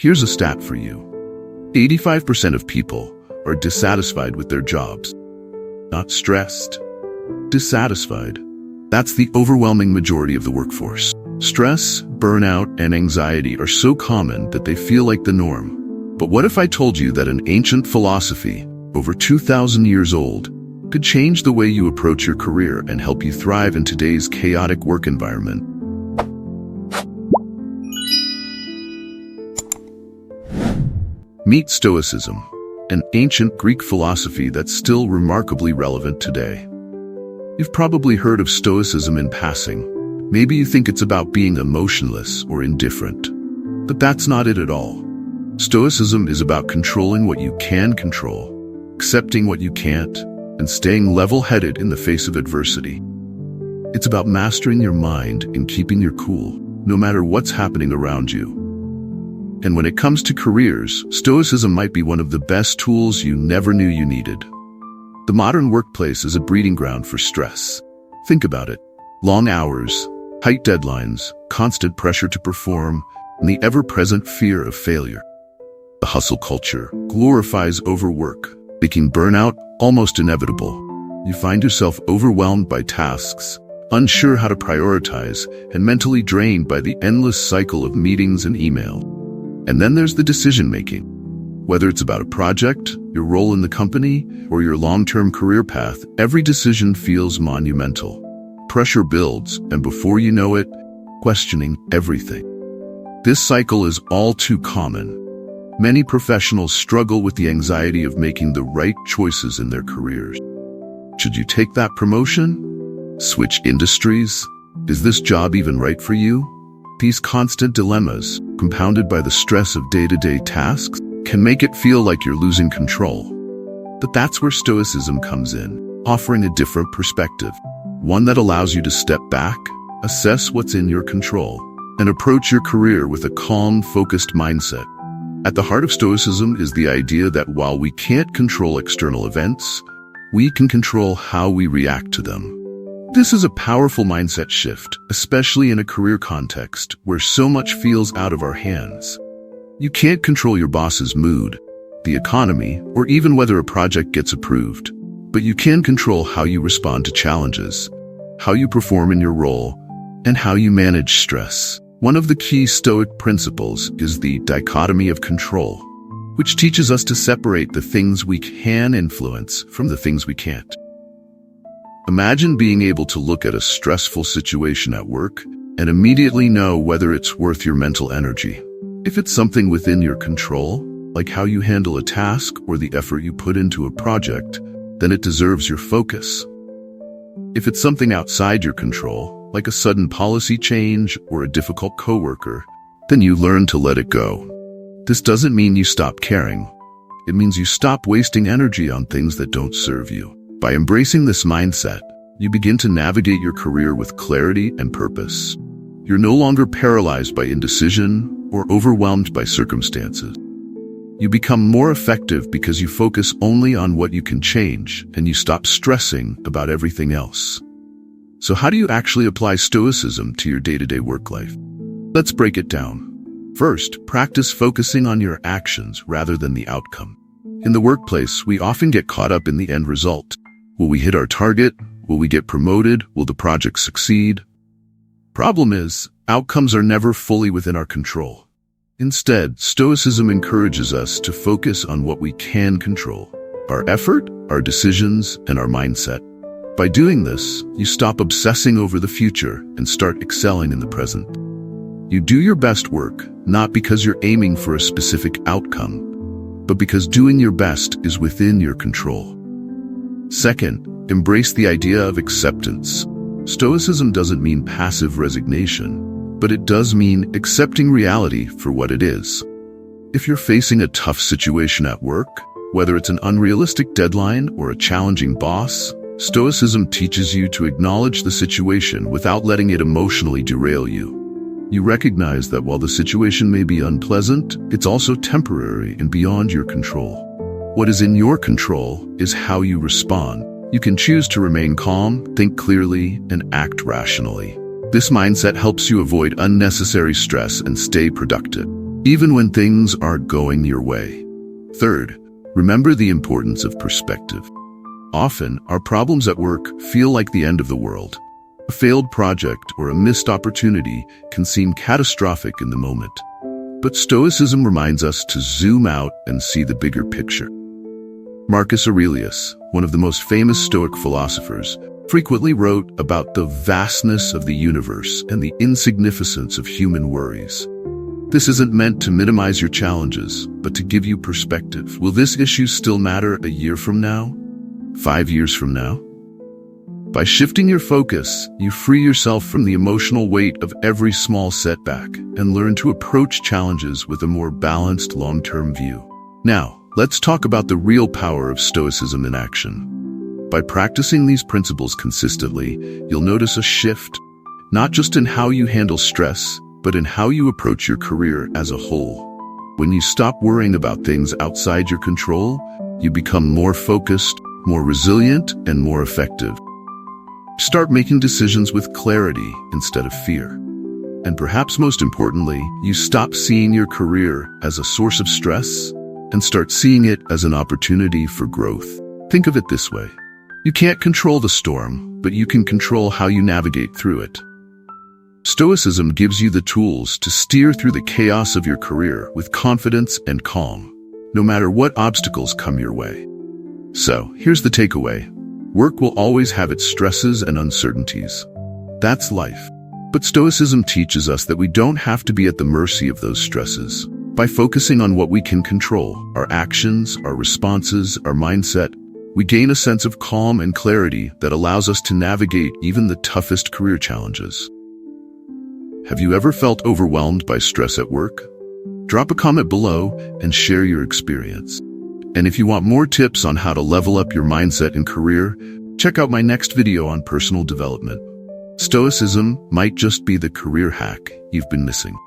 Here's a stat for you. 85% of people are dissatisfied with their jobs. Not stressed, dissatisfied. That's the overwhelming majority of the workforce. Stress, burnout, and anxiety are so common that they feel like the norm. But what if I told you that an ancient philosophy, over 2,000 years old, could change the way you approach your career and help you thrive in today's chaotic work environment? Meet Stoicism, an ancient Greek philosophy that's still remarkably relevant today. You've probably heard of Stoicism in passing. Maybe you think it's about being emotionless or indifferent. But that's not it at all. Stoicism is about controlling what you can control, accepting what you can't, and staying level-headed in the face of adversity. It's about mastering your mind and keeping your cool, no matter what's happening around you. And when it comes to careers, Stoicism might be one of the best tools you never knew you needed. The modern workplace is a breeding ground for stress. Think about it. Long hours, tight deadlines, constant pressure to perform, and the ever-present fear of failure. The hustle culture glorifies overwork, making burnout almost inevitable. You find yourself overwhelmed by tasks, unsure how to prioritize, and mentally drained by the endless cycle of meetings and email. And then there's the decision-making. Whether it's about a project, your role in the company, or your long-term career path, every decision feels monumental. Pressure builds, and before you know it, questioning everything. This cycle is all too common. Many professionals struggle with the anxiety of making the right choices in their careers. Should you take that promotion? Switch industries? Is this job even right for you? These constant dilemmas, compounded by the stress of day-to-day tasks, can make it feel like you're losing control. But that's where Stoicism comes in, offering a different perspective, one that allows you to step back, assess what's in your control, and approach your career with a calm, focused mindset. At the heart of Stoicism is the idea that while we can't control external events, we can control how we react to them. This is a powerful mindset shift, especially in a career context where so much feels out of our hands. You can't control your boss's mood, the economy, or even whether a project gets approved, but you can control how you respond to challenges, how you perform in your role, and how you manage stress. One of the key Stoic principles is the dichotomy of control, which teaches us to separate the things we can influence from the things we can't. Imagine being able to look at a stressful situation at work and immediately know whether it's worth your mental energy. If it's something within your control, like how you handle a task or the effort you put into a project, then it deserves your focus. If it's something outside your control, like a sudden policy change or a difficult coworker, then you learn to let it go. This doesn't mean you stop caring. It means you stop wasting energy on things that don't serve you. By embracing this mindset, you begin to navigate your career with clarity and purpose. You're no longer paralyzed by indecision or overwhelmed by circumstances. You become more effective because you focus only on what you can change and you stop stressing about everything else. So how do you actually apply Stoicism to your day-to-day work life? Let's break it down. First, practice focusing on your actions rather than the outcome. In the workplace, we often get caught up in the end result. Will we hit our target? Will we get promoted? Will the project succeed? Problem is, outcomes are never fully within our control. Instead, Stoicism encourages us to focus on what we can control: our effort, our decisions, and our mindset. By doing this, you stop obsessing over the future and start excelling in the present. You do your best work, not because you're aiming for a specific outcome, but because doing your best is within your control. Second, embrace the idea of acceptance. Stoicism doesn't mean passive resignation, but it does mean accepting reality for what it is. If you're facing a tough situation at work, whether it's an unrealistic deadline or a challenging boss, Stoicism teaches you to acknowledge the situation without letting it emotionally derail you. You recognize that while the situation may be unpleasant, it's also temporary and beyond your control. What is in your control is how you respond. You can choose to remain calm, think clearly, and act rationally. This mindset helps you avoid unnecessary stress and stay productive. even when things aren't going your way. Third, remember the importance of perspective. Often, our problems at work feel like the end of the world. A failed project or a missed opportunity can seem catastrophic in the moment. But Stoicism reminds us to zoom out and see the bigger picture. Marcus Aurelius, one of the most famous Stoic philosophers, frequently wrote about the vastness of the universe and the insignificance of human worries. This isn't meant to minimize your challenges, but to give you perspective. Will this issue still matter a year from now? 5 years from now? By shifting your focus, you free yourself from the emotional weight of every small setback and learn to approach challenges with a more balanced long-term view. Now, let's talk about the real power of Stoicism in action. By practicing these principles consistently, you'll notice a shift, not just in how you handle stress, but in how you approach your career as a whole. When you stop worrying about things outside your control, you become more focused, more resilient, and more effective. Start making decisions with clarity instead of fear. And perhaps most importantly, you stop seeing your career as a source of stress and start seeing it as an opportunity for growth. Think of it this way. You can't control the storm, but you can control how you navigate through it. Stoicism gives you the tools to steer through the chaos of your career with confidence and calm, no matter what obstacles come your way. So, here's the takeaway. Work will always have its stresses and uncertainties. That's life. But Stoicism teaches us that we don't have to be at the mercy of those stresses. By focusing on what we can control, our actions, our responses, our mindset, we gain a sense of calm and clarity that allows us to navigate even the toughest career challenges. Have you ever felt overwhelmed by stress at work? Drop a comment below and share your experience. And if you want more tips on how to level up your mindset and career, check out my next video on personal development. Stoicism might just be the career hack you've been missing.